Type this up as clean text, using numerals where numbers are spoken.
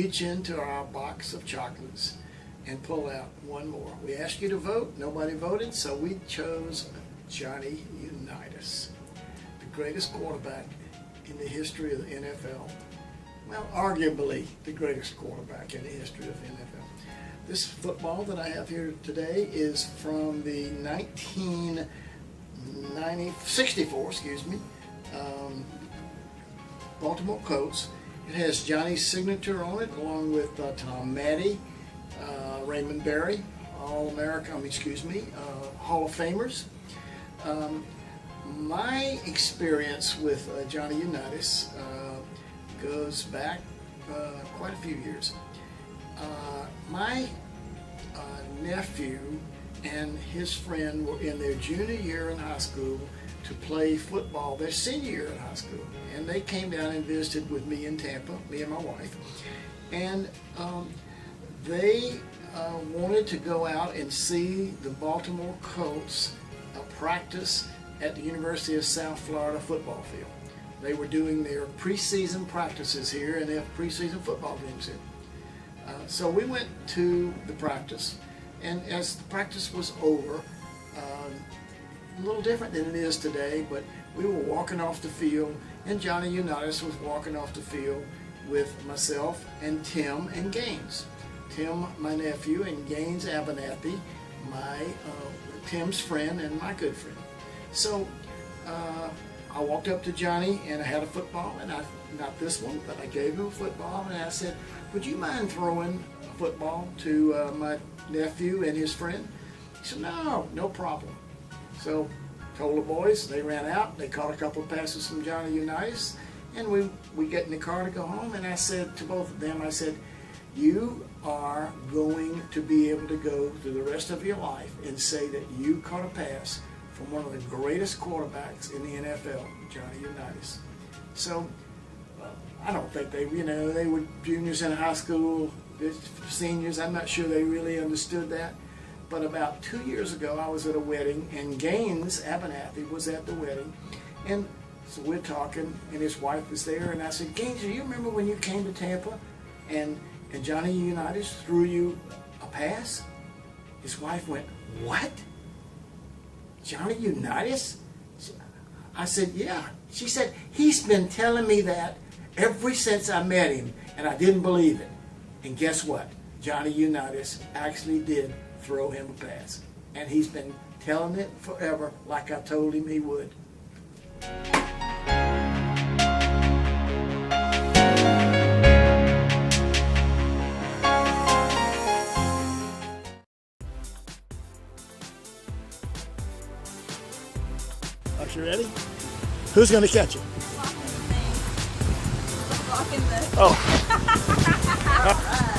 reach into our box of chocolates and pull out one more. We asked you to vote. Nobody voted, so we chose Johnny Unitas, the greatest quarterback in the history of the NFL. Well, arguably the greatest quarterback in the history of the NFL. This football that I have here today is from the 1964, Baltimore Colts. It has Johnny's signature on it, along with Tom Maddie, Raymond Berry, Hall of Famers. My experience with Johnny Unitas goes back quite a few years. My nephew and his friend were in their junior year in high school to play football their senior year in high school, and they came down and visited with me in Tampa, me and my wife, and they wanted to go out and see the Baltimore Colts practice at the University of South Florida football field. They were doing their preseason practices here, and they have preseason football games here. So we went to the practice, and as the practice was over, a little different than it is today, but we were walking off the field, and Johnny Unitas was walking off the field with myself and Tim and Gaines. Tim, my nephew, and Gaines Abernathy, Tim's friend and my good friend. So I walked up to Johnny and I had a football, and not this one, but I gave him a football, and I said, would you mind throwing a football to my nephew and his friend? He said, no problem. So told the boys, they ran out, they caught a couple of passes from Johnny Unitas, and we get in the car to go home, and I said to both of them, I said, you are going to be able to go through the rest of your life and say that you caught a pass from one of the greatest quarterbacks in the NFL, Johnny Unitas. So I don't think they were juniors in high school, seniors. I'm not sure they really understood that. But about 2 years ago, I was at a wedding, and Gaines Abernathy was at the wedding, and so we're talking, and his wife was there, and I said, Gaines, do you remember when you came to Tampa, and Johnny Unitas threw you a pass? His wife went, what? Johnny Unitas? I said, yeah. She said, he's been telling me that ever since I met him, and I didn't believe it. And guess what? Johnny Unitas actually did throw him a pass. And he's been telling it forever, like I told him he would. Are you ready? Who's going to catch it? Blocking the thing. Oh. All right.